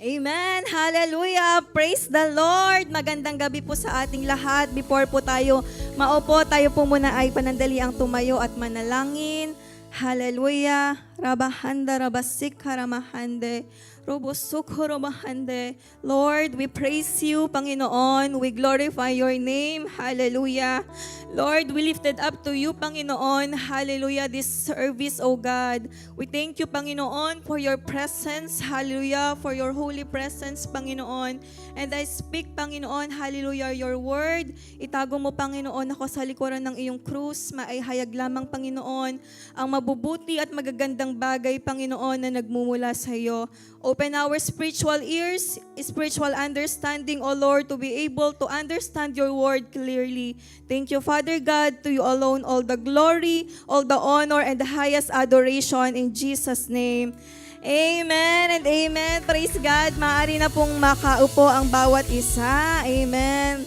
Amen. Hallelujah. Praise the Lord. Magandang gabi po sa ating lahat. Before po tayo maupo, tayo po muna ay panandaliang tumayo at manalangin. Hallelujah. Rabahanda, rabasik, haramahande. Robosukhuramahande. Lord, we praise you, Panginoon. We glorify your name. Hallelujah. Lord, we lifted up to you, Panginoon. Hallelujah. This service, O God. We thank you, Panginoon, for your presence. Hallelujah. For your holy presence, Panginoon. And I speak, Panginoon, hallelujah, your word. Itago mo, Panginoon, ako sa likuran ng iyong krus. Maihayag lamang, Panginoon, ang mabubuti at magagandang bagay, Panginoon, na nagmumula sa iyo. Open our spiritual ears, spiritual understanding, O Lord, to be able to understand your word clearly. Thank you, Father God, to you alone all the glory, all the honor, and the highest adoration in Jesus' name. Amen and amen. Praise God. Maaari na pong makaupo ang bawat isa. Amen.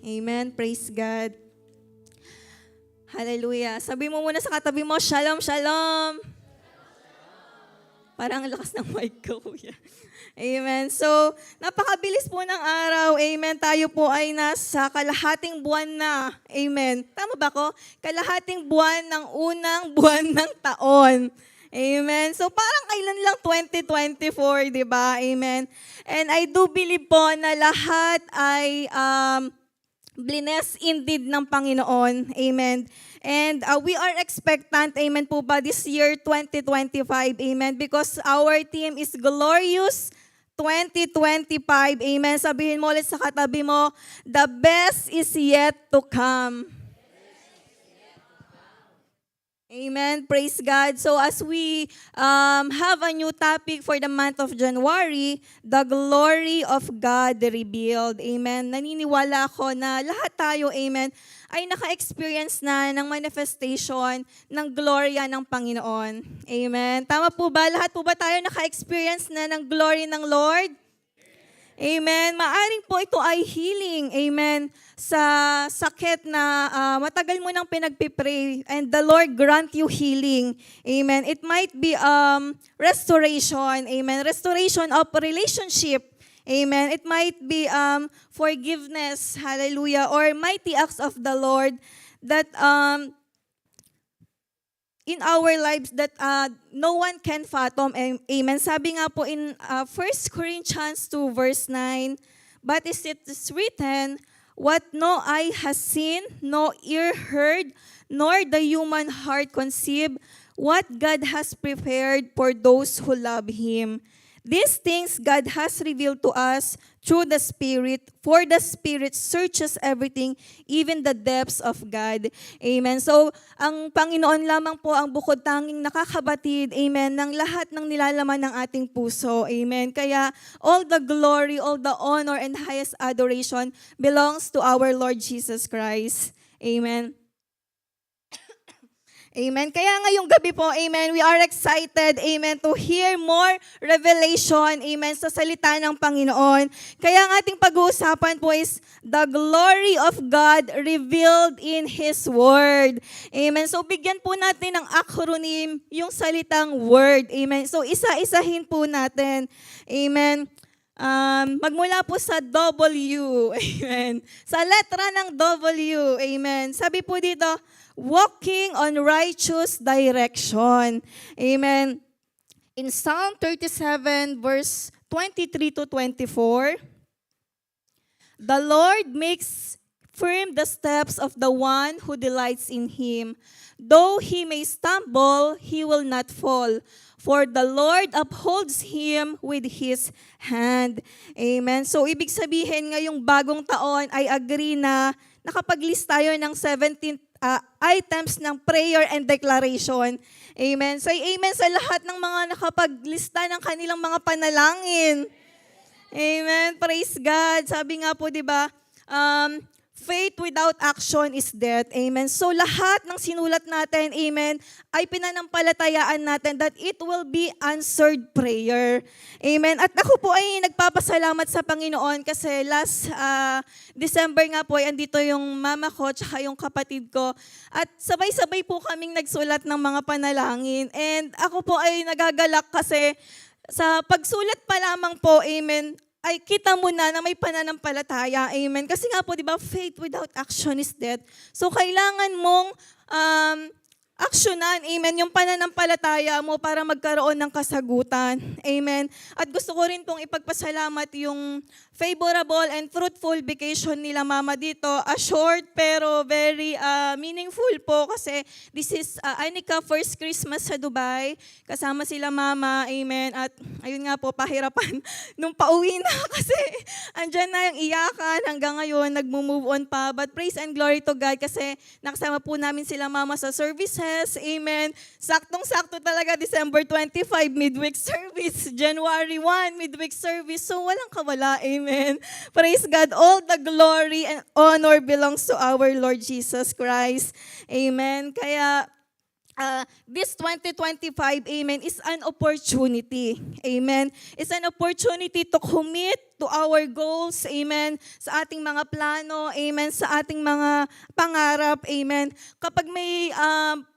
Amen. Praise God. Hallelujah. Sabi mo muna sa katabi mo, Shalom, Shalom. Parang ang lakas ng mic ko, kuya. Amen. So, napakabilis po ng araw. Amen. Tayo po ay nasa kalahating buwan na. Amen. Tama ba ko? Kalahating buwan ng unang buwan ng taon. Amen. So, parang kailan lang 2024, di ba? Amen. And I do believe po na lahat ay blessed indeed ng Panginoon. Amen. And we are expectant, amen po ba, this year 2025, amen, because our team is Glorious 2025, amen. Sabihin mo ulit sa katabi mo, the best is yet to come. Amen. Praise God. So as we have a new topic for the month of January, the glory of God revealed. Amen. Naniniwala ako na lahat tayo, amen, ay naka-experience na ng manifestation ng gloria ng Panginoon. Amen. Tama po ba? Lahat po ba tayo naka-experience na ng glory ng Lord? Amen. Maaring po ito ay healing. Amen. Sa sakit na matagal mo nang pinagpipray and the Lord grant you healing. Amen. It might be restoration. Amen. Restoration of relationship. Amen. It might be forgiveness. Hallelujah. Or mighty acts of the Lord that in our lives that no one can fathom. Amen. Sabi nga po in 1 Corinthians 2 verse 9, but is it is written, what no eye has seen, no ear heard, nor the human heart conceived, what God has prepared for those who love Him. These things God has revealed to us through the Spirit, for the Spirit searches everything, even the depths of God. Amen. So, ang Panginoon lamang po ang bukod tanging nakakabatid, amen, ng lahat ng nilalaman ng ating puso. Amen. Kaya, all the glory, all the honor, and highest adoration belongs to our Lord Jesus Christ. Amen. Amen. Kaya ngayong gabi po, amen, we are excited, amen, to hear more revelation, amen, sa salita ng Panginoon. Kaya ang ating pag-uusapan po is the glory of God revealed in His Word. Amen. So bigyan po natin ng acronym yung salitang Word. Amen. So isa-isahin po natin. Amen. Magmula po sa W. Amen. Sa letra ng W. Amen. Sabi po dito, walking on righteous direction. Amen. In Psalm 37 verse 23 to 24, the Lord makes firm the steps of the one who delights in Him. Though he may stumble, he will not fall. For the Lord upholds him with His hand. Amen. So, ibig sabihin ngayong bagong taon ay agree na nakapag-list tayo ng 17 items ng prayer and declaration. Amen. So, amen sa lahat ng mga nakapaglista ng kanilang mga panalangin. Amen. Praise God. Sabi nga po, di ba, faith without action is death. Amen. So lahat ng sinulat natin, amen, ay pinanampalatayaan natin that it will be answered prayer. Amen. At ako po ay nagpapasalamat sa Panginoon kasi last December nga po ay andito yung mama ko tsaka yung kapatid ko. At sabay-sabay po kaming nagsulat ng mga panalangin. And ako po ay nagagalak kasi sa pagsulat pa lamang po, amen, ay kita mo na may pananampalataya, amen. Kasi nga po, di ba, faith without action is death. So, kailangan mong aksyonan, amen, yung pananampalataya mo para magkaroon ng kasagutan, amen. At gusto ko rin pong ipagpasalamat yung favorable and fruitful vacation nila mama dito. A short pero very meaningful po kasi this is Anika first Christmas sa Dubai. Kasama sila mama, amen. At ayun nga po, pahirapan nung pauwi na kasi andyan na yung iyakan hanggang ngayon, nagmo-move on pa. But praise and glory to God kasi nakasama po namin sila mama sa services, amen. Saktong-sakto talaga, December 25, midweek service. January 1, midweek service. So walang kawala, amen. Praise God. All the glory and honor belongs to our Lord Jesus Christ. Amen. Kaya, this 2025, amen, is an opportunity. Amen. It's an opportunity to commit to our goals, amen, sa ating mga plano, amen, sa ating mga pangarap, amen. Kapag may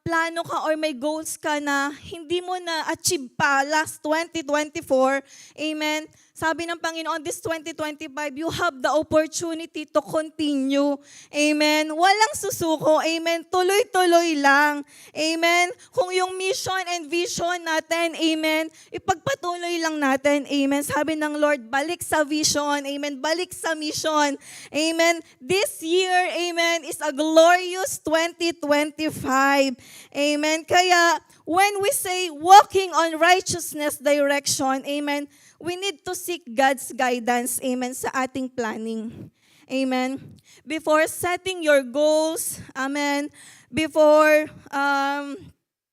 plano ka or may goals ka na hindi mo na achieve pa last 2024, amen, sabi ng Panginoon, this 2025, you have the opportunity to continue. Amen. Walang susuko. Amen. Tuloy-tuloy lang. Amen. Kung yung mission and vision natin, amen, ipagpatuloy lang natin. Amen. Sabi ng Lord, balik sa vision. Amen. Balik sa mission. Amen. This year, amen, is a glorious 2025. Amen. Kaya, when we say walking on righteousness direction, amen, we need to seek God's guidance, amen, sa ating planning. Amen. Before setting your goals, amen, before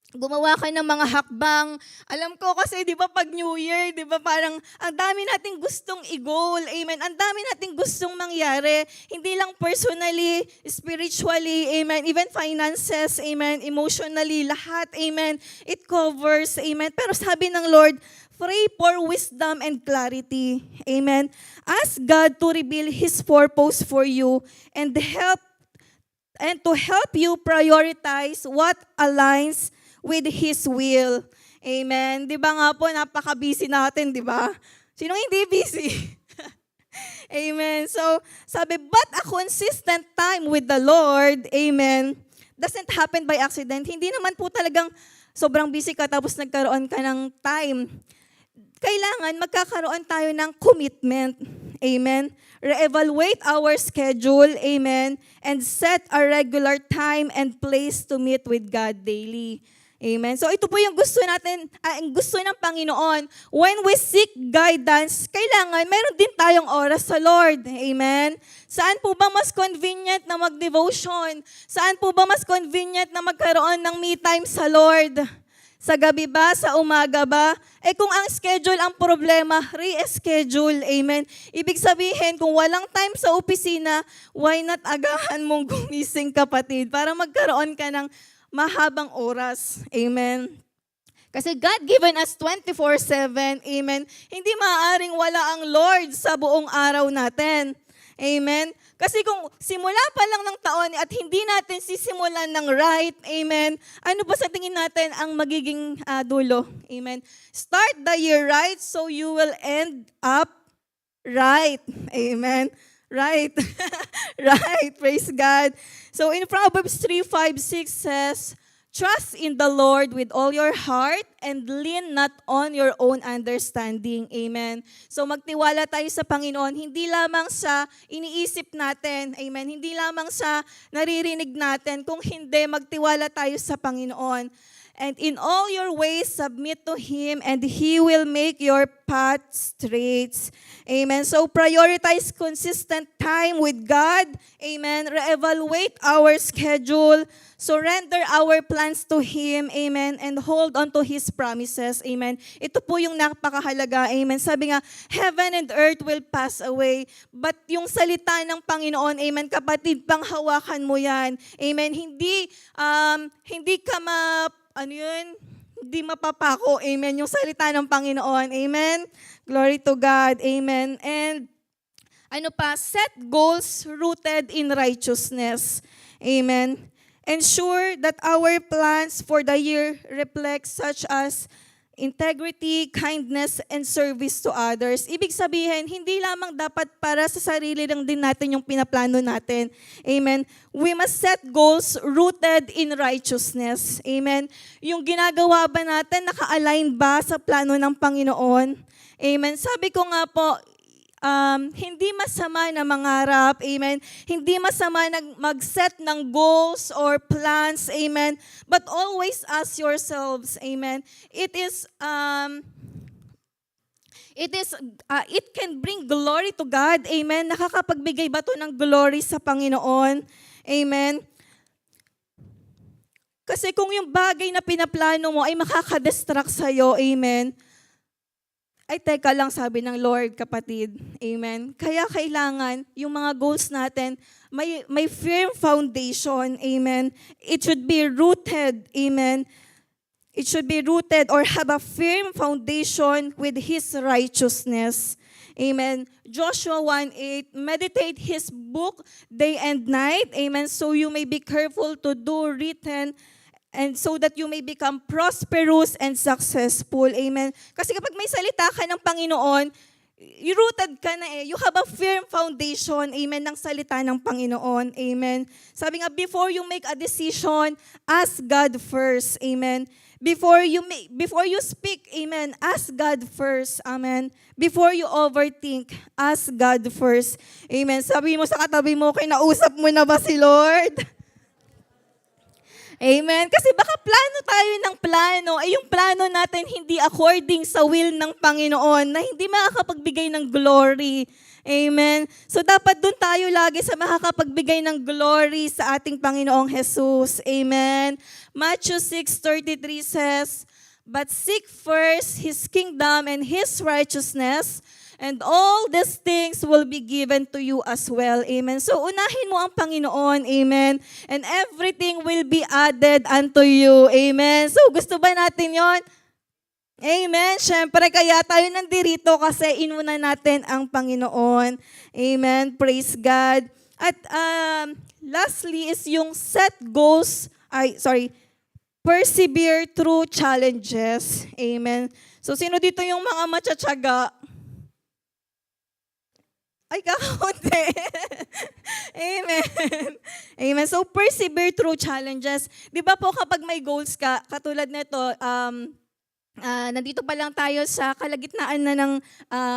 gumawa ka ng mga hakbang. Alam ko kasi, di ba, pag New Year, di ba, parang ang dami nating gustong i-goal, amen. Ang dami nating gustong mangyari. Hindi lang personally, spiritually, amen. Even finances, amen. Emotionally, lahat, amen. It covers, amen. Pero sabi ng Lord, pray for wisdom and clarity, amen. Ask God to reveal His purpose for you and to help you prioritize what aligns with His will. Amen. Di ba nga po, napaka-busy natin, di ba? Sino hindi busy? Amen. So, sabi, but a consistent time with the Lord, amen, doesn't happen by accident. Hindi naman po talagang sobrang busy ka tapos nagkaroon ka ng time. Kailangan magkakaroon tayo ng commitment. Amen. Re-evaluate our schedule. Amen. And set a regular time and place to meet with God daily. Amen. So ito po yung gusto natin, gusto ng Panginoon. When we seek guidance, kailangan meron din tayong oras sa Lord. Amen. Saan po ba mas convenient na mag-devotion? Saan po ba mas convenient na magkaroon ng me time sa Lord? Sa gabi ba? Sa umaga ba? Kung ang schedule ang problema, re-schedule. Amen. Ibig sabihin, kung walang time sa opisina, why not agahan mong gumising, kapatid, para magkaroon ka ng mahabang oras. Amen. Kasi God given us 24/7. Amen. Hindi maaaring wala ang Lord sa buong araw natin. Amen. Kasi kung simula pa lang ng taon at hindi natin sisimulan ng right, amen, ano ba sa tingin natin ang magiging dulo? Amen. Start the year right so you will end up right. Amen. Right. Right. Praise God. So in Proverbs 3:5-6 says, trust in the Lord with all your heart and lean not on your own understanding. Amen. So magtiwala tayo sa Panginoon, hindi lamang sa iniisip natin. Amen. Hindi lamang sa naririnig natin. Kung hindi, magtiwala tayo sa Panginoon. And in all your ways, submit to Him, and He will make your path straight. Amen. So prioritize consistent time with God. Amen. Re-evaluate our schedule. Surrender our plans to Him. Amen. And hold on to His promises. Amen. Ito po yung napakahalaga. Amen. Sabi nga, heaven and earth will pass away. But yung salita ng Panginoon, amen, kapatid, panghawakan mo yan. Amen. Hindi ka hindi mapapako. Amen. Yung salita ng Panginoon. Amen. Glory to God. Amen. And set goals rooted in righteousness. Amen. Ensure that our plans for the year reflect such as integrity, kindness, and service to others. Ibig sabihin, hindi lamang dapat para sa sarili lang din natin yung pinaplano natin. Amen. We must set goals rooted in righteousness. Amen. Yung ginagawa ba natin, naka-align ba sa plano ng Panginoon? Amen. Sabi ko nga po, hindi masama na mangarap, amen. Hindi masama na mag-set ng goals or plans, amen. But always ask yourselves, amen. It can bring glory to God, amen. Nakakapagbigay ba to ng glory sa Panginoon, amen. Kasi kung yung bagay na pinaplano mo ay makakadistract sa'yo, amen. Ay, teka lang, sabi ng Lord, kapatid. Amen. Kaya kailangan, yung mga goals natin, may firm foundation. Amen. It should be rooted. Amen. It should be rooted or have a firm foundation with His righteousness. Amen. Joshua 1:8, meditate His book day and night. Amen. So you may be careful to do written and so that you may become prosperous and successful. Amen. Kasi kapag may salita ka ng Panginoon, rooted ka na eh. You have a firm foundation, amen, ng salita ng Panginoon. Amen. Sabi nga, before you make a decision, ask God first. Amen. Before you speak, amen, ask God first. Amen. Before you overthink, ask God first. Amen. Sabi mo sa katabi mo, kinausap mo na ba si Lord? Amen. Kasi baka plano tayo ng plano, ay yung plano natin hindi according sa will ng Panginoon, na hindi makakapagbigay ng glory. Amen. So dapat doon tayo lagi sa makakapagbigay ng glory sa ating Panginoong Jesus. Amen. Matthew 6:33 says, "But seek first His kingdom and His righteousness, and all these things will be given to you as well." Amen. So unahin mo ang Panginoon. Amen. And everything will be added unto you. Amen. So gusto ba natin yon? Amen. Siyempre, kaya tayo nandito kasi inuna natin ang Panginoon. Amen. Praise God. At lastly is yung persevere through challenges. Amen. So sino dito yung mga matsatsaga? Ay, kakaunti. Amen. Amen. So, persevere through challenges. Di ba po kapag may goals ka, katulad nito, nandito pa lang tayo sa kalagitnaan na ng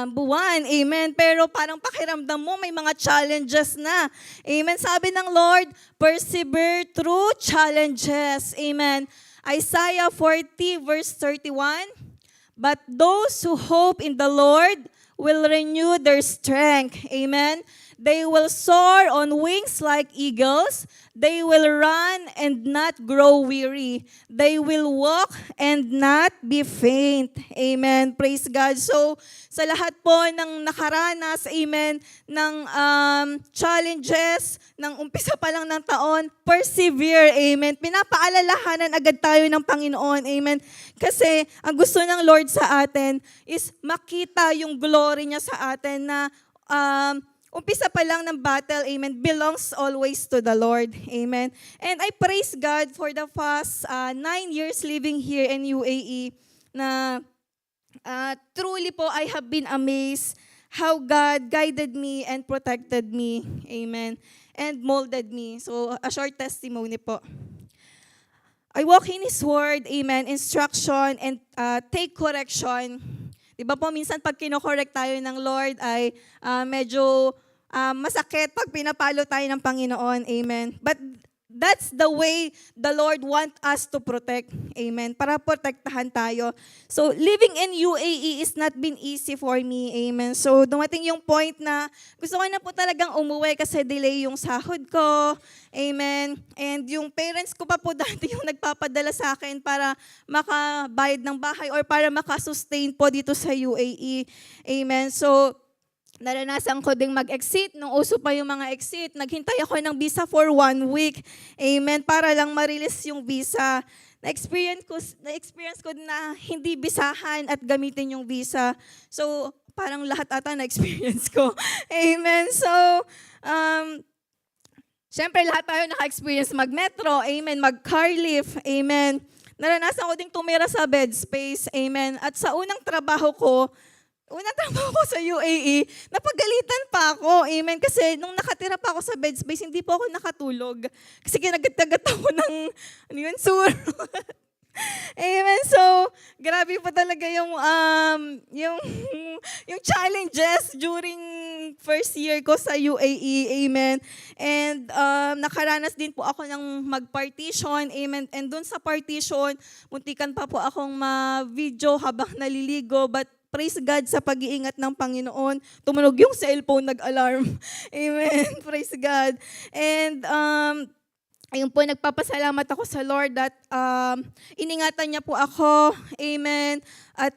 buwan. Amen. Pero parang pakiramdam mo, may mga challenges na. Amen. Sabi ng Lord, persevere through challenges. Amen. Isaiah 40 verse 31, "But those who hope in the Lord will renew their strength." Amen. They will soar on wings like eagles. They will run and not grow weary. They will walk and not be faint. Amen. Praise God. So, sa lahat po ng nakaranas, amen, ng challenges, ng umpisa pa lang ng taon, persevere. Amen. Pinapaalalahanan agad tayo ng Panginoon. Amen. Kasi, ang gusto ng Lord sa atin is makita yung glory niya sa atin na umpisa pa lang ng battle, amen, belongs always to the Lord. Amen. And I praise God for the past 9 years living here in UAE na truly po I have been amazed how God guided me and protected me. Amen. And molded me. So, a short testimony po. I walk in His Word, amen, instruction and take correction. Diba po, minsan pag kino-correct tayo ng Lord ay medyo masakit pag pinapalo tayo ng Panginoon. Amen. But that's the way the Lord wants us to protect. Amen. Para protektahan tayo. So, living in UAE is not been easy for me. Amen. So, dumating yung point na gusto ko na po talagang umuwi kasi delay yung sahod ko. Amen. And yung parents ko pa po dati yung nagpapadala sa akin para makabayad ng bahay or para makasustain po dito sa UAE. Amen. So, naranasan ko ding mag-exit. Nung uso pa yung mga exit, naghintay ako ng visa for 1 week. Amen. Para lang ma-release yung visa. Na-experience ko na hindi bisahan at gamitin yung visa. So, parang lahat ata na-experience ko. Amen. So, syempre lahat tayo naka-experience mag-metro. Amen. Mag-car lift. Amen. naranasan ko ding tumira sa bed space. Amen. At sa unang trabaho ko sa UAE, napagalitan pa ako. Amen. Kasi nung nakatira pa ako sa bed space, hindi po ako nakatulog. Kasi kinagat-kagat ako ng, suro. Amen. So, grabe pa talaga yung challenges during first year ko sa UAE. Amen. And nakaranas din po ako ng mag-partition. Amen. And dun sa partition, muntikan pa po akong ma-video habang naliligo. But praise God sa pag-iingat ng Panginoon. Tumunog yung cellphone, nag-alarm. Amen. Praise God. And ayun po, nagpapasalamat ako sa Lord that iningatan niya po ako. Amen. At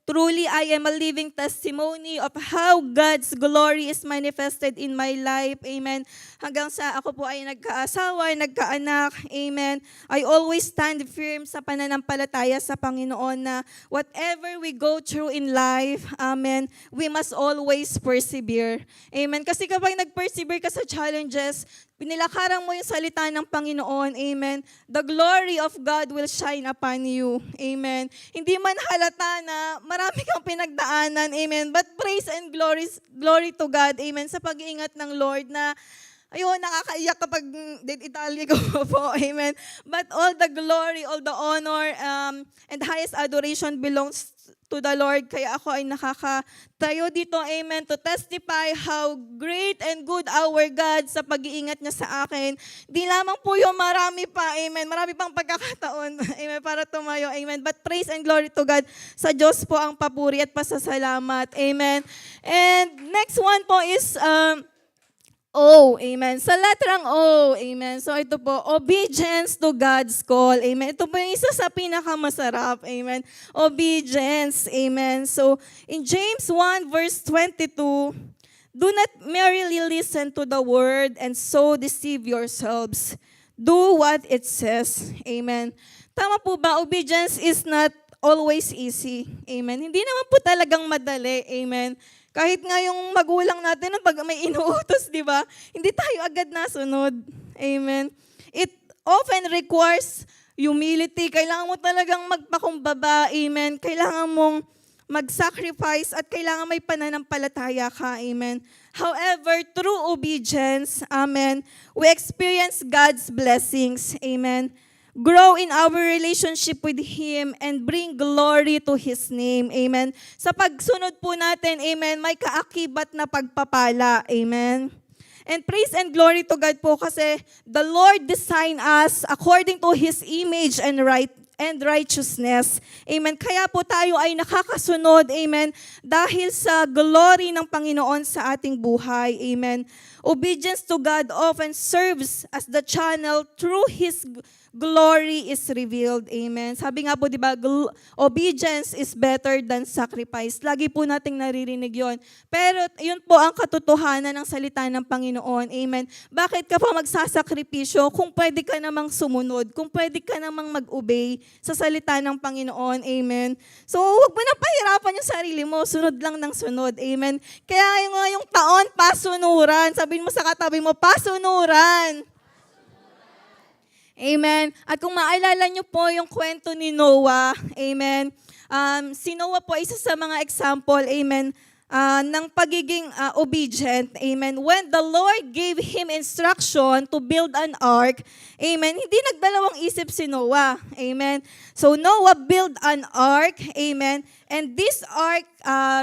truly, I am a living testimony of how God's glory is manifested in my life. Amen. Hanggang sa ako po ay nagkaasawa, nagkaanak. Amen. I always stand firm sa pananampalataya sa Panginoon na whatever we go through in life, amen, we must always persevere. Amen. Kasi kapag nag-persevere ka sa challenges, pinilakaran mo yung salita ng Panginoon, amen, the glory of God will shine upon you, amen. Hindi man halata na marami kang pinagdaanan, amen, but praise and glory to God, amen, sa pag-iingat ng Lord na, ayun, nakakaiyak kapag dead Italy ko po, amen. But all the glory, all the honor, and highest adoration belongs to the Lord. Kaya ako ay nakakatayo dito, amen, to testify how great and good our God sa pag-iingat niya sa akin. Di lamang po yung marami pa, amen, marami pang pagkakataon, amen, para tumayo, amen. But praise and glory to God. Sa Diyos po ang papuri at pasasalamat, amen. And next one po is, O, amen. Sa letrang O, amen. So ito po, obedience to God's call, amen. Ito po yung isa sa pinakamasarap, amen. Obedience, amen. So in James 1 verse 22, do not merely listen to the word and so deceive yourselves. Do what it says, amen. Tama po ba? Obedience is not always easy, amen. Hindi naman po talagang madali, amen. Kahit nga yung magulang natin, pag may inuutos, di ba? Hindi tayo agad nasunod. Amen. It often requires humility. Kailangan mo talagang magpakumbaba. Amen. Kailangan mong mag-sacrifice at kailangan may pananampalataya ka. Amen. However, through obedience, amen, we experience God's blessings. Amen. Grow in our relationship with Him and bring glory to His name. Amen. Sa pagsunod po natin, amen, may kaakibat na pagpapala. Amen. And praise and glory to God po kasi the Lord designed us according to His image and righteousness. Amen. Kaya po tayo ay nakakasunod, amen, dahil sa glory ng Panginoon sa ating buhay. Amen. Obedience to God often serves as the channel through His glory is revealed. Amen. Sabi nga po, di ba, obedience is better than sacrifice. Lagi po nating naririnig yon. Pero yun po ang katotohanan ng salita ng Panginoon. Amen. Bakit ka pa magsasakripisyo kung pwede ka namang sumunod, kung pwede ka namang mag-obey sa salita ng Panginoon? Amen. So, huwag mo na pahirapan yung sarili mo. Sunod lang ng sunod. Amen. Kaya yung taon, pasunuran. Sabihin mo sa katabi mo, pasunuran. Amen. At kung maalala niyo po yung kwento ni Noah, amen, si Noah po ay isa sa mga example, amen, ng pagiging obedient, amen. When the Lord gave him instruction to build an ark, amen, hindi nagdalawang isip si Noah, amen. So Noah built an ark, amen, and this ark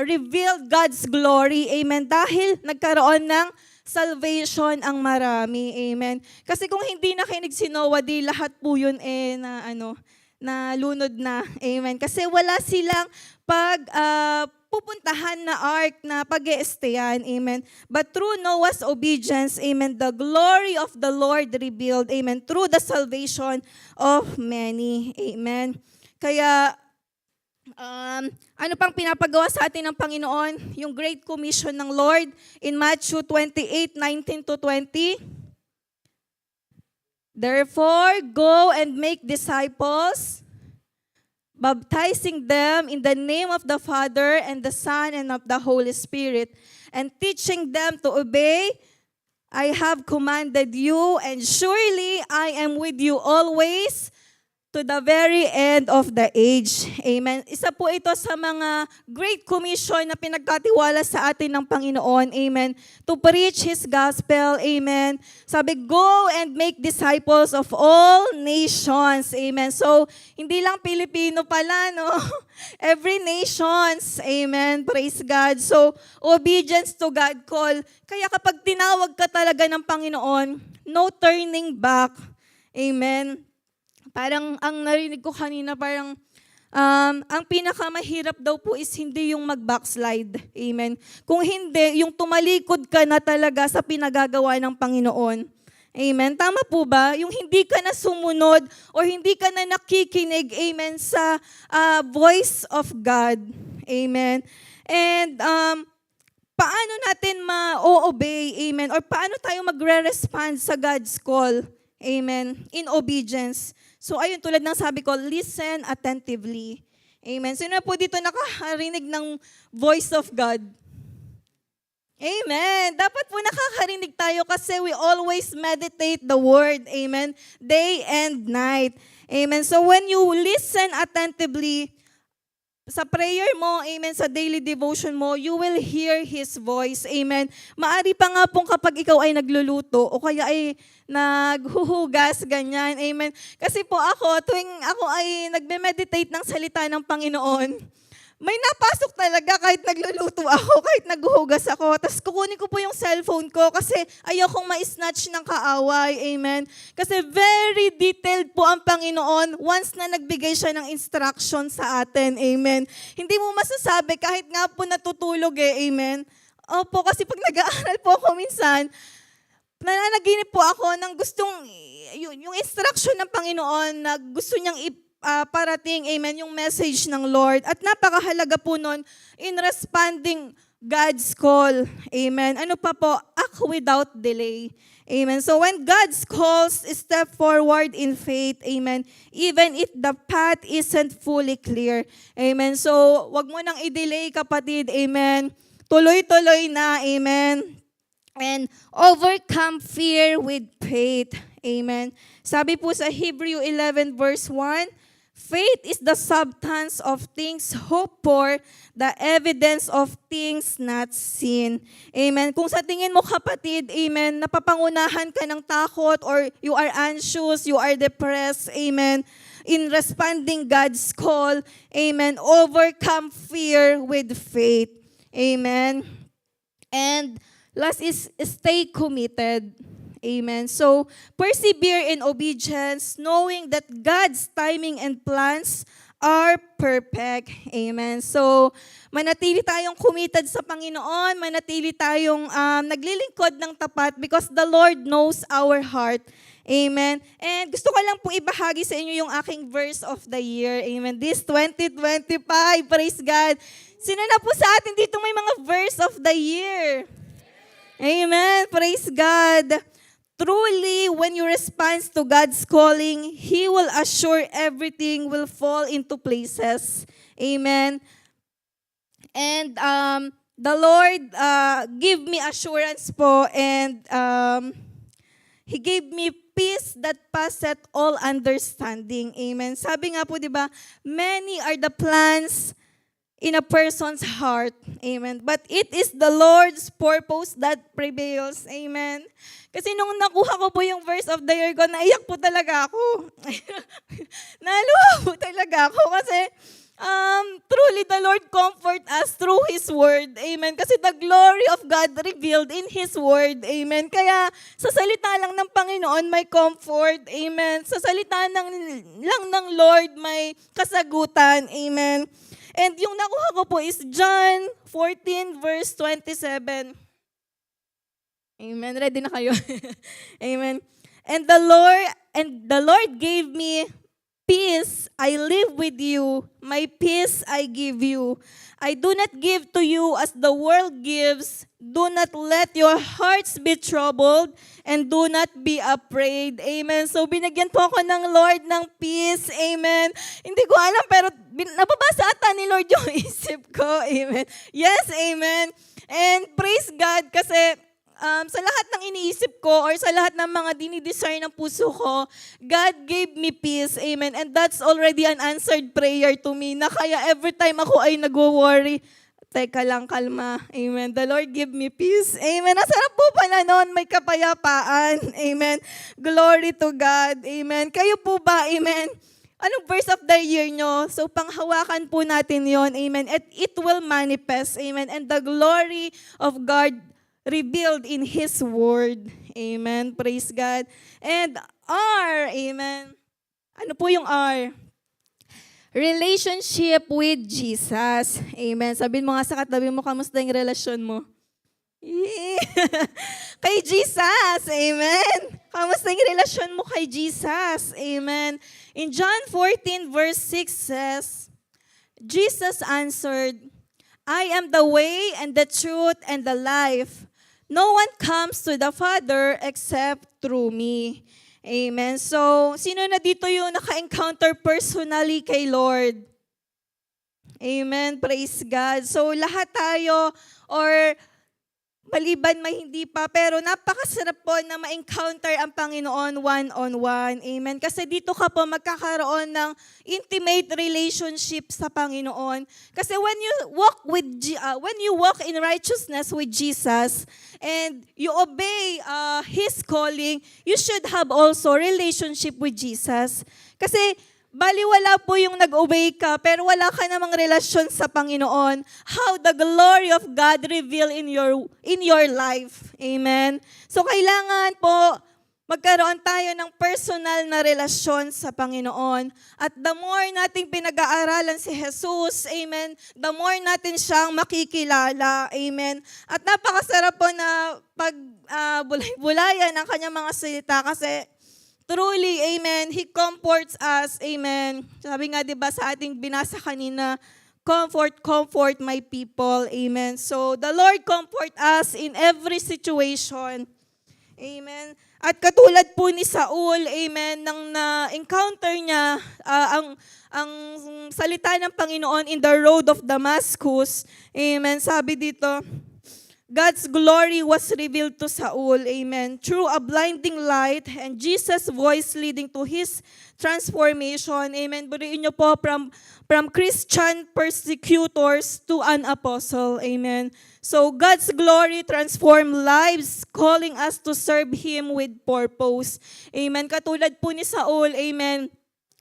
revealed God's glory, amen, dahil nagkaroon ng salvation ang marami. Amen. Kasi kung hindi nakinig si Noah, di lahat po yun na lunod na. Amen. Kasi wala silang pupuntahan na ark na pag-i-stayan. Amen. But through Noah's obedience, amen, the glory of the Lord revealed. Amen. Through the salvation of many. Amen. Kaya, ano pang pinapagawa sa atin ng Panginoon? Yung Great Commission ng Lord in Matthew 28:19-20. Therefore, go and make disciples, baptizing them in the name of the Father and the Son and of the Holy Spirit, and teaching them to obey I have commanded you, and surely I am with you always to the very end of the age. Amen. Isa po ito sa mga Great Commission na pinagkatiwala sa atin ng Panginoon. Amen. To preach His gospel. Amen. Sabi, go and make disciples of all nations. Amen. So, hindi lang Pilipino pala, no? Every nations. Amen. Praise God. So, obedience to God call. Kaya kapag tinawag ka talaga ng Panginoon, no turning back. Amen. Parang ang narinig ko kanina, parang ang pinakamahirap daw po is hindi yung mag-backslide. Amen. Kung hindi, yung tumalikod ka na talaga sa pinagagawa ng Panginoon. Amen. Tama po ba? Yung hindi ka na sumunod o hindi ka na nakikinig, amen, sa voice of God. Amen. And paano natin ma-obey, amen, or paano tayo magre-respond sa God's call, amen, in obedience. So ayun, tulad ng sabi ko, listen attentively. Amen. Sino po dito nakakarinig ng voice of God? Amen. Dapat po nakakarinig tayo kasi we always meditate the word. Amen. Day and night. Amen. So when you listen attentively, sa prayer mo, amen, sa daily devotion mo, you will hear His voice, amen. Maari pa nga pong kapag ikaw ay nagluluto o kaya ay naghuhugas, ganyan, amen. Kasi po ako, tuwing ako ay nagme-meditate ng salita ng Panginoon, may napasok talaga kahit nagluluto ako, kahit naghuhugas ako. Tapos kukunin ko po yung cellphone ko kasi ayokong ma-snatch ng kaaway. Amen. Kasi very detailed po ang Panginoon once na nagbigay siya ng instruction sa atin. Amen. Hindi mo masasabi kahit nga po natutulog Amen. Opo, kasi pag nag-aaral po ako minsan, nananaginip po ako ng gustong, yung instruction ng Panginoon na gusto niyang parating, amen, yung message ng Lord. At napakahalaga po nun in responding God's call. Amen. Ano pa po? Act without delay. Amen. So when God's calls, step forward in faith. Amen. Even if the path isn't fully clear. Amen. So wag mo nang i-delay, kapatid. Amen. Tuloy-tuloy na. Amen. And overcome fear with faith. Amen. Sabi po sa Hebrew 11 verse 1, faith is the substance of things hoped for, the evidence of things not seen. Amen. Kung sa tingin mo, kapatid, amen, napapangunahan ka ng takot or you are anxious, you are depressed, amen, in responding God's call, amen, overcome fear with faith. Amen. And last is stay committed. Amen. So, persevere in obedience, knowing that God's timing and plans are perfect. Amen. So, manatili tayong committed sa Panginoon, manatili tayong naglilingkod ng tapat because the Lord knows our heart. Amen. And gusto ko lang pong ibahagi sa inyo yung aking verse of the year. Amen. This 2025, praise God. Sino na po sa atin dito may mga verse of the year? Amen. Praise God. Truly, when you respond to God's calling, He will assure everything will fall into places. Amen. And the Lord give me assurance po, and He gave me peace that passeth all understanding. Amen. Sabi nga po, di ba, many are the plans in a person's heart. Amen. But it is the Lord's purpose that prevails. Amen. Kasi nung nakuha ko po yung verse of the year ko, naiyak po talaga ako. Naluha po talaga ako kasi truly the Lord comfort us through His Word. Amen. Kasi the glory of God revealed in His Word. Amen. Kaya sa salita lang ng Panginoon may comfort. Amen. Sa salita lang ng Lord may kasagutan. Amen. And yung nakuha ko po is John 14 verse 27. Amen. Ready na kayo? Amen. And the Lord gave me peace. I live with you. My peace I give you. I do not give to you as the world gives. Do not let your hearts be troubled and do not be afraid. Amen. So binigyan po ako ng Lord ng peace. Amen. Hindi ko alam pero nababasa ata ni Lord yung isip ko. Amen. Yes, amen. And praise God kasi sa lahat ng iniisip ko or sa lahat ng mga dinidesire ng puso ko, God gave me peace. Amen. And that's already an answered prayer to me na kaya every time ako ay nagwo-worry, teka lang, kalma. Amen. The Lord give me peace. Amen. Nasarap po pala noon, may kapayapaan. Amen. Glory to God. Amen. Kayo po ba? Amen. Anong verse of the year nyo? So, panghawakan po natin yon. Amen. At it will manifest. Amen. And the glory of God revealed in His Word. Amen. Praise God. And R. Amen. Ano po yung R? Relationship with Jesus. Amen. Sabihin mo nga sa katabi mo, kamusta yung relasyon mo? Kay Jesus. Amen. Kamusta yung relasyon mo kay Jesus? Amen. In John 14 verse 6 says, Jesus answered, I am the way and the truth and the life. No one comes to the Father except through me. Amen. So, sino na dito yung naka-encounter personally kay Lord? Amen. Praise God. So, lahat tayo or maliban may hindi pa, pero napakasarap po na ma-encounter ang Panginoon one-on-one. Amen. Kasi dito ka po magkakaroon ng intimate relationship sa Panginoon. Kasi when you walk in righteousness with Jesus and you obey His calling, you should have also relationship with Jesus. Kasi baliwala po yung nag-obey ka, pero wala ka namang relasyon sa Panginoon. How the glory of God reveal in your life. Amen. So kailangan po magkaroon tayo ng personal na relasyon sa Panginoon. At the more nating pinag-aaralan si Jesus, amen, the more natin siyang makikilala. Amen. At napakasarap po na bulay-bulayan ang kanyang mga salita kasi truly, amen, He comforts us, amen. Sabi nga, diba, sa ating binasa kanina, comfort my people, amen. So, the Lord comfort us in every situation, amen. At katulad po ni Saul, amen, nang na-encounter niya ang salita ng Panginoon in the road of Damascus, amen, sabi dito, God's glory was revealed to Saul, amen, through a blinding light and Jesus' voice leading to his transformation, amen. Buriin niyo po from Christian persecutors to an apostle, amen. So God's glory transformed lives, calling us to serve Him with purpose, amen. Katulad po ni Saul, amen.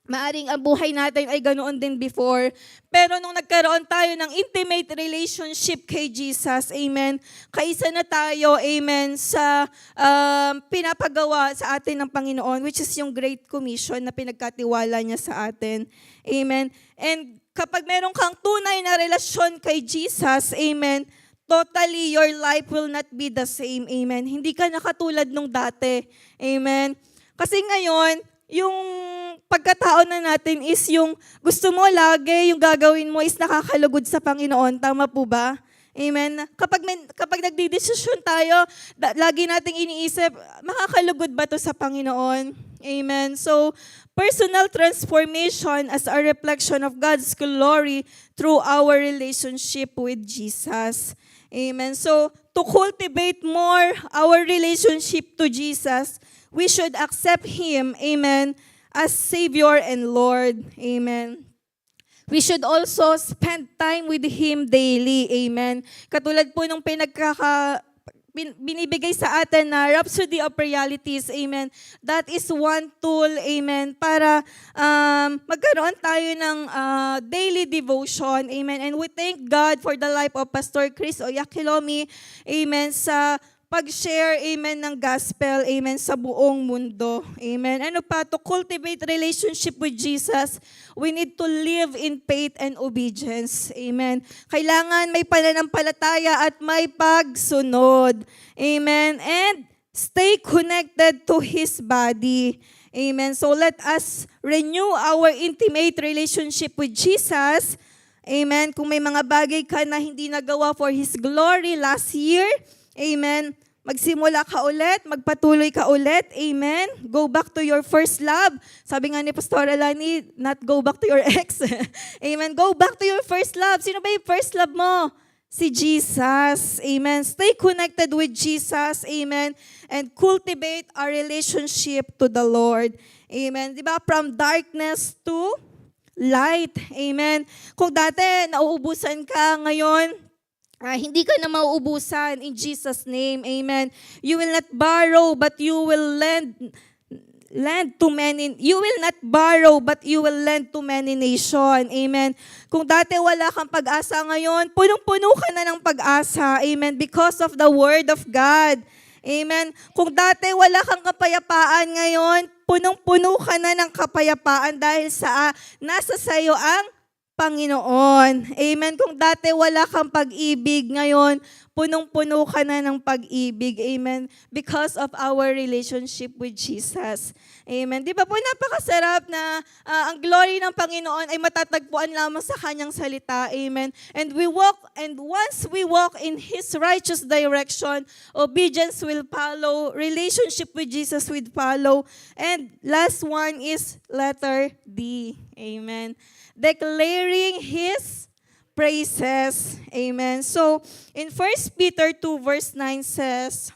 Maaring ang buhay natin ay ganoon din before. Pero nung nagkaroon tayo ng intimate relationship kay Jesus, amen, kaisa na tayo, amen, sa pinapagawa sa atin ng Panginoon, which is yung Great Commission na pinagkatiwala niya sa atin. Amen. And kapag meron kang tunay na relasyon kay Jesus, amen, totally your life will not be the same. Amen. Hindi ka na katulad nung dati. Amen. Kasi ngayon, yung pagkatao na natin is yung gusto mo lagi, yung gagawin mo is nakakalugod sa Panginoon. Tama po ba? Amen. Kapag nagdidesisyon tayo, lagi nating iniisip, makakalugod ba to sa Panginoon? Amen. So, personal transformation as a reflection of God's glory through our relationship with Jesus. Amen. So, to cultivate more our relationship to Jesus, we should accept Him, amen, as Savior and Lord, amen. We should also spend time with Him daily, amen. Katulad po nung binibigay sa atin na Rhapsody of Realities, amen. That is one tool, amen, para magkaroon tayo ng daily devotion, amen. And we thank God for the life of Pastor Chris Oyakhilome, amen, sa pag-share, amen, ng gospel, amen, sa buong mundo. Amen. Ano pa? To cultivate relationship with Jesus, we need to live in faith and obedience. Amen. Kailangan may pananampalataya at may pagsunod. Amen. And stay connected to His body. Amen. So let us renew our intimate relationship with Jesus. Amen. Kung may mga bagay ka na hindi nagawa for His glory last year, amen, magsimula ka ulit, magpatuloy ka ulit. Amen. Go back to your first love. Sabi nga ni Pastor Alani, not go back to your ex. Amen. Go back to your first love. Sino ba yung first love mo? si Jesus. Amen. Stay connected with Jesus. Amen. And cultivate our relationship to the Lord. Amen. Di ba? From darkness to light. Amen. Kung dati nauubusan ka, ngayon, hindi ka na mauubusan in Jesus' name. Amen. You will not borrow, but you will lend to many. You will not borrow, but you will lend to many nations. Amen. Kung dati wala kang pag-asa, ngayon, punong-puno ka na ng pag-asa. Amen. Because of the Word of God. Amen. Kung dati wala kang kapayapaan, ngayon, punong-puno ka na ng kapayapaan dahil nasa sayo ang Panginoon. Amen. Kung dati wala kang pag-ibig, ngayon, punong-puno ka na ng pag-ibig. Amen. Because of our relationship with Jesus. Amen. Di ba po napakasarap na ang glory ng Panginoon ay matatagpuan lamang sa Kanyang salita. Amen. And once we walk in His righteous direction, obedience will follow, relationship with Jesus will follow. And last one is letter D. Amen. Declaring His praises. Amen. So, in 1 Peter 2 verse 9 says,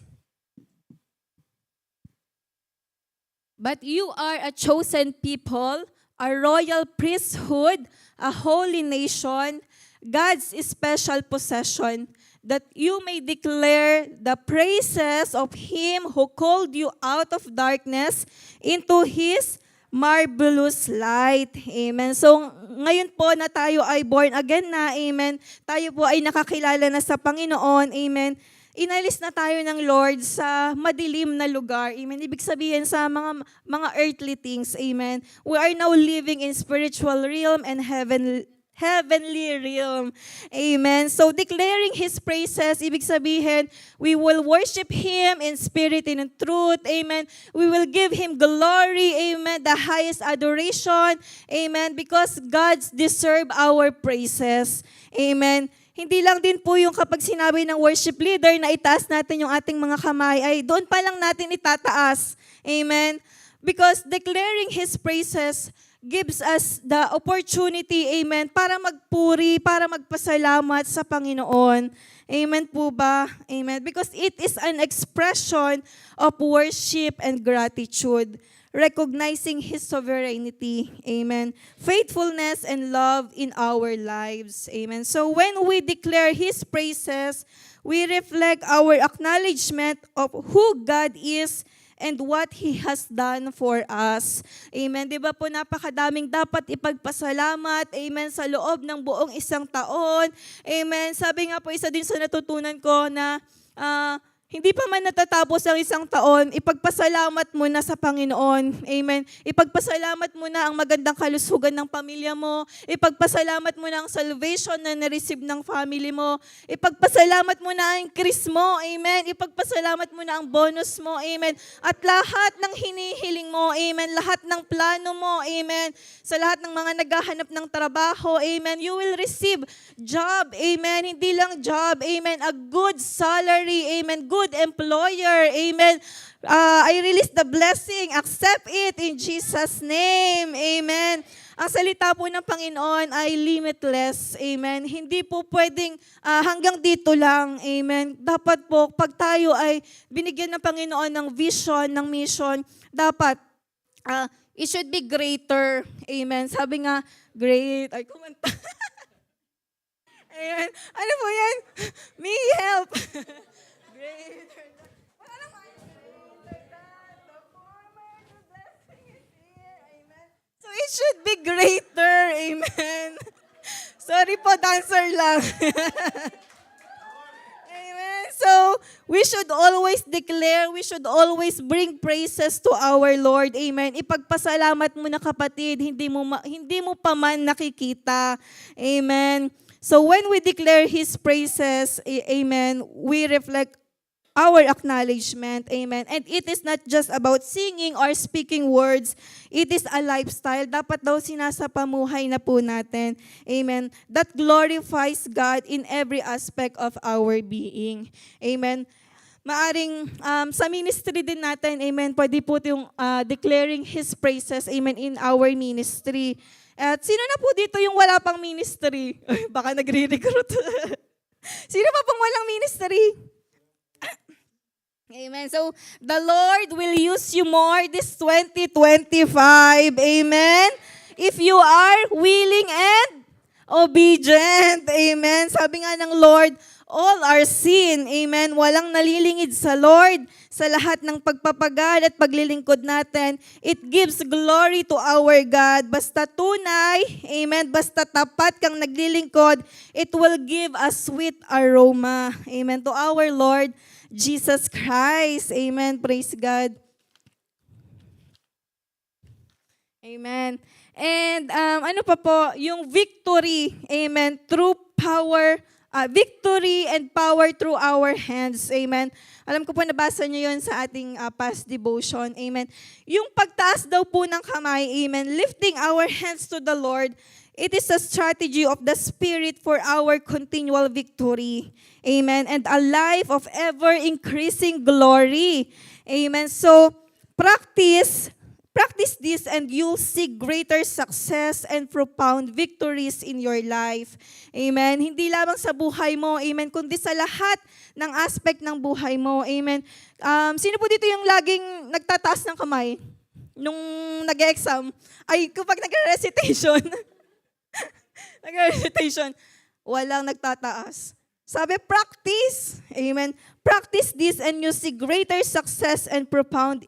"But you are a chosen people, a royal priesthood, a holy nation, God's special possession, that you may declare the praises of Him who called you out of darkness into His marvelous light." Amen. So, ngayon po na tayo ay born again na, amen, tayo po ay nakakilala na sa Panginoon, amen, inalis na tayo ng Lord sa madilim na lugar, amen. Ibig sabihin sa mga earthly things, amen. We are now living in spiritual realm and heavenly realm. Amen. So, declaring His praises, ibig sabihin, we will worship Him in spirit and in truth. Amen. We will give Him glory. Amen. The highest adoration. Amen. Because God deserve our praises. Amen. Hindi lang din po yung kapag sinabi ng worship leader na itaas natin yung ating mga kamay, ay doon pa lang natin itataas. Amen. Because declaring His praises gives us the opportunity, amen, para magpuri, para magpasalamat sa Panginoon. Amen po ba? Amen. Because it is an expression of worship and gratitude, recognizing His sovereignty, amen, faithfulness and love in our lives. Amen. So when we declare His praises, we reflect our acknowledgement of who God is and what He has done for us. Amen. Di ba po napakadaming dapat ipagpasalamat, amen, sa loob ng buong isang taon. Amen. Sabi nga po, isa din sa natutunan ko na hindi pa man natatapos ang isang taon, ipagpasalamat mo na sa Panginoon. Amen. Ipagpasalamat mo na ang magandang kalusugan ng pamilya mo. Ipagpasalamat mo na ang salvation na na-receive ng family mo. Ipagpasalamat mo na ang increase mo. Amen. Ipagpasalamat mo na ang bonus mo. Amen. At lahat ng hinihiling mo. Amen. Lahat ng plano mo. Amen. Sa lahat ng mga naghahanap ng trabaho. Amen. You will receive job. Amen. Hindi lang job. Amen. A good salary. Amen. Good employer. Amen. I release the blessing. Accept it in Jesus' name. Amen. Ang salita po ng Panginoon ay limitless. Amen. Hindi po pwedeng hanggang dito lang. Amen. Dapat po, pag tayo ay binigyan ng Panginoon ng vision, ng mission, dapat it should be greater. Amen. Sabi nga, great. Ay, kumanta. Amen. Ano po yan? Me help. Greater than, parang greater than the former, the blessing is here. Amen. So it should be greater. Amen. Sorry po, dancer lang. Amen. So we should always declare, we should always bring praises to our Lord. Amen. Ipagpasalamat mo na kapatid, hindi mo pa man nakikita. Amen. So when we declare His praises, amen, we reflect our acknowledgement, amen. And it is not just about singing or speaking words. It is a lifestyle. Dapat daw sinasapamuhay na po natin, amen, that glorifies God in every aspect of our being. Amen. Maaring sa ministry din natin, amen, pwede po yung declaring His praises, amen, in our ministry. At sino na po dito yung wala pang ministry? Baka nagre-recruit. Sino pa pong walang ministry? Amen. So, the Lord will use you more this 2025. Amen. If you are willing and obedient. Amen. Sabi nga ng Lord, all are sin. Amen. Walang nalilingid sa Lord sa lahat ng pagpapagal at paglilingkod natin. It gives glory to our God. Basta tunay, amen, basta tapat kang naglilingkod, it will give a sweet aroma. Amen. To our Lord Jesus Christ. Amen. Praise God. Amen. And ano pa po, yung victory, amen, through power, victory and power through our hands, amen. Alam ko po nabasa niyo yun sa ating past devotion, amen. Yung pagtaas daw po ng kamay, amen, lifting our hands to the Lord, it is a strategy of the Spirit for our continual victory, amen, and a life of ever-increasing glory, amen. So, practice this and you'll see greater success and profound victories in your life. Amen. Hindi lamang sa buhay mo, amen, kundi sa lahat ng aspect ng buhay mo. Amen. Sino po dito yung laging nagtataas ng kamay nung nag-exam? Ay, kapag nag-recitation, walang nagtataas. Sabi, practice. Amen. Practice this and you see greater success and profound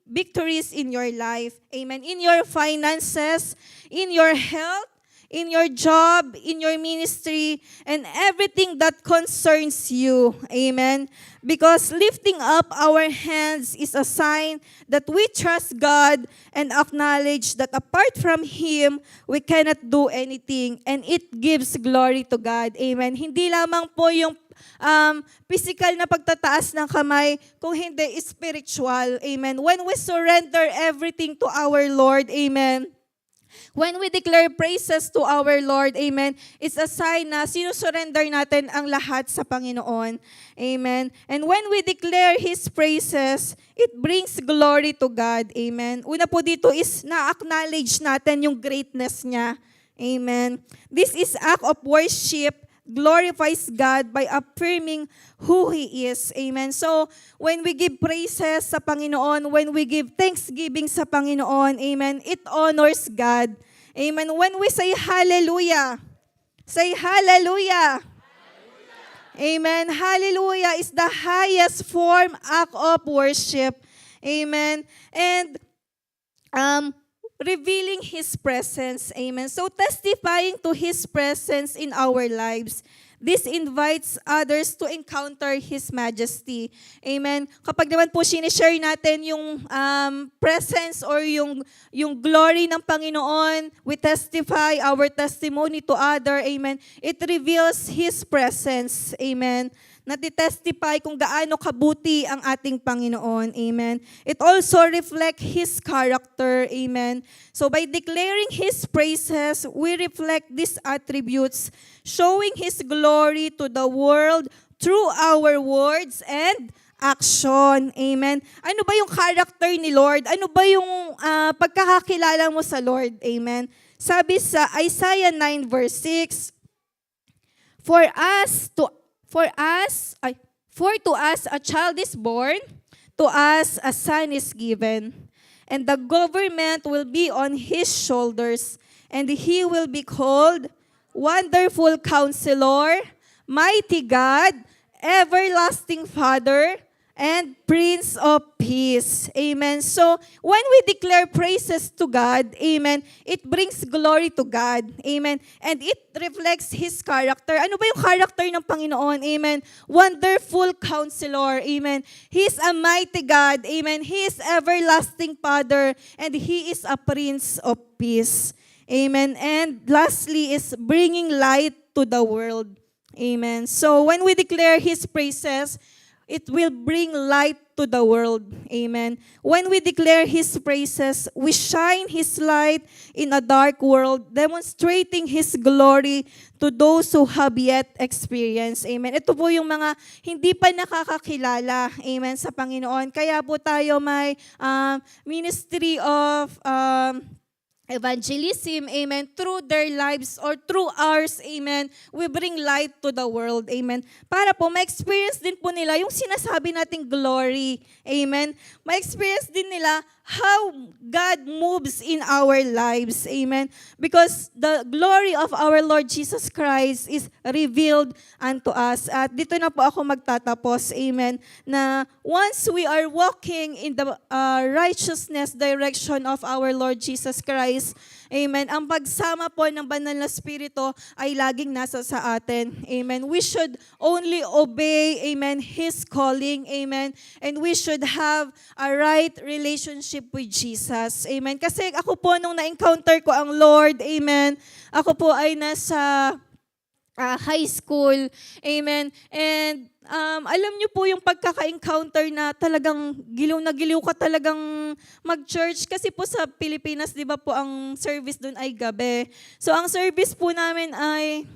victories in your life. Amen. In your finances, in your health, in your job, in your ministry, and everything that concerns you. Amen. Because lifting up our hands is a sign that we trust God and acknowledge that apart from Him, we cannot do anything. And it gives glory to God. Amen. Hindi lamang po yung physical na pagtataas ng kamay, kung hindi spiritual. Amen. When we surrender everything to our Lord, amen, when we declare praises to our Lord, amen, it's a sign na sinusurrender natin ang lahat sa Panginoon. Amen. And when we declare His praises, it brings glory to God. Amen. Una po dito is na-acknowledge natin yung greatness niya. Amen. This is act of worship glorifies God by affirming who He is. Amen. So, when we give praises sa Panginoon, when we give thanksgiving sa Panginoon, amen, it honors God. Amen. When we say hallelujah, say hallelujah. Amen. Hallelujah is the highest form act of worship. Amen. And revealing His presence. Amen. So testifying to His presence in our lives. This invites others to encounter His majesty. Amen. Kapag naman po sinishare natin yung presence or yung glory ng Panginoon, we testify our testimony to other. Amen. It reveals His presence. Amen. Natitestify kung gaano kabuti ang ating Panginoon. Amen. It also reflects His character. Amen. So by declaring His praises, we reflect these attributes, showing His glory to the world through our words and action. Amen. Ano ba yung character ni Lord? Ano ba yung pagkakakilala mo sa Lord? Amen. Sabi sa Isaiah 9 verse 6, For to us a child is born, to us a son is given, and the government will be on His shoulders, and He will be called Wonderful Counselor, Mighty God, Everlasting Father, and Prince of Peace. Amen. So, when we declare praises to God, amen, it brings glory to God. Amen. And it reflects His character. Ano ba yung character ng Panginoon? Amen. Wonderful Counselor. Amen. He is a mighty God. Amen. He is everlasting Father. And He is a Prince of Peace. Amen. And lastly is bringing light to the world. Amen. So, when we declare His praises, it will bring light to the world. Amen. When we declare His praises, we shine His light in a dark world, demonstrating His glory to those who have yet experienced. Amen. Ito po yung mga hindi pa nakakakilala, amen, sa Panginoon. Kaya po tayo may ministry of evangelism, amen, through their lives or through ours, amen, we bring light to the world, amen. Para po, ma-experience din po nila yung sinasabi nating glory, amen. Ma-experience din nila how God moves in our lives, amen. Because the glory of our Lord Jesus Christ is revealed unto us. At dito na po ako magtatapos, amen, na once we are walking in the righteousness direction of our Lord Jesus Christ, amen, ang pagsama po ng banal na Espiritu ay laging nasa sa atin, amen. We should only obey, amen, His calling, amen, and we should have a right relationship with Jesus, amen. Kasi ako po nung na-encounter ko ang Lord, amen, ako po ay nasa high school, amen, and alam niyo po yung pagkaka-encounter na talagang giliw na giliw ka talagang mag-church. Kasi po sa Pilipinas, di ba po, ang service doon ay gabi. So ang service po namin ay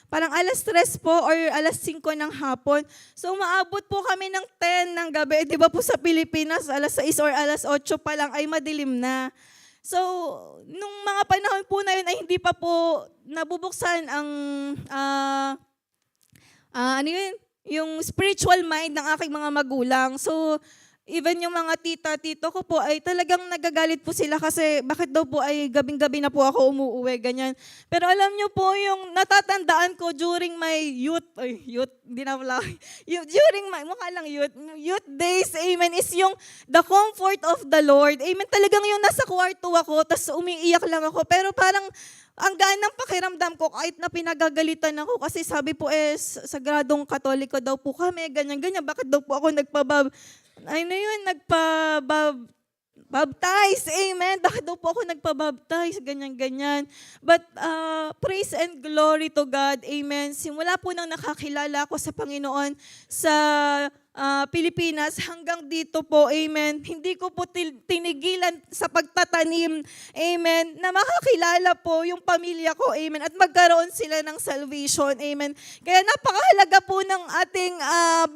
parang alas 3 po or alas 5 ng hapon. So umaabot po kami ng 10 ng gabi. Di ba po sa Pilipinas, alas 6 or alas 8 pa lang ay madilim na. So, nung mga panahon po na yun ay hindi pa po nabubuksan ang ano yun, yung spiritual mind ng aking mga magulang. So, even yung mga tita-tito ko po ay talagang nagagalit po sila kasi bakit daw po ay gabing-gabi na po ako umuuwi, ganyan. Pero alam nyo po yung natatandaan ko during my during my, mukha lang youth days, amen, is yung the comfort of the Lord. Amen, talagang yung nasa kwarto ako, tas umiiyak lang ako, pero parang ang gaan ng pakiramdam ko kahit na pinagagalitan ako kasi sabi po sagradong Katoliko daw po kami, ganyan-ganyan. Bakit daw po ako nagpabaptize, amen. Bakit daw po ako nagpabaptize, ganyan-ganyan. But praise and glory to God, amen. Simula po nang nakakilala ako sa Panginoon sa Pilipinas hanggang dito po, amen. Hindi ko po tinigilan sa pagtatanim, amen, na makakilala po yung pamilya ko, amen, at magkaroon sila ng salvation, amen. Kaya napakahalaga po ng ating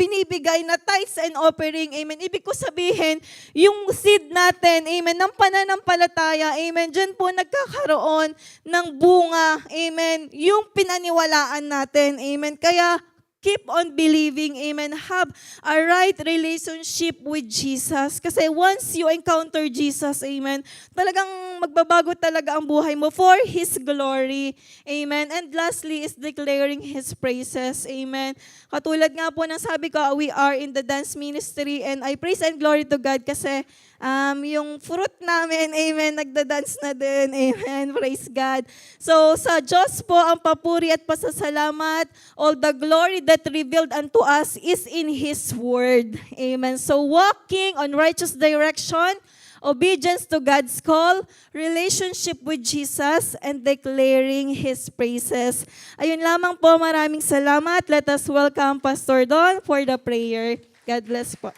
binibigay na tithes and offering, amen. Ibig ko sabihin, yung seed natin, amen, ng pananampalataya, amen, dyan po nagkakaroon ng bunga, amen, yung pinaniwalaan natin, amen. Kaya keep on believing, amen. Have a right relationship with Jesus. Kasi once you encounter Jesus, amen, talagang magbabago talaga ang buhay mo for His glory, amen. And lastly is declaring His praises, amen. Katulad nga po ng sabi ko, we are in the dance ministry and I praise and glory to God kasi yung fruit namin, amen, nagda-dance na din, amen, praise God. So sa Diyos po ang papuri at pasasalamat, all the glory that revealed unto us is in His Word, amen. So walking on righteous direction, obedience to God's call, relationship with Jesus, and declaring His praises. Ayun lamang po, maraming salamat. Let us welcome Pastor Don for the prayer. God bless po.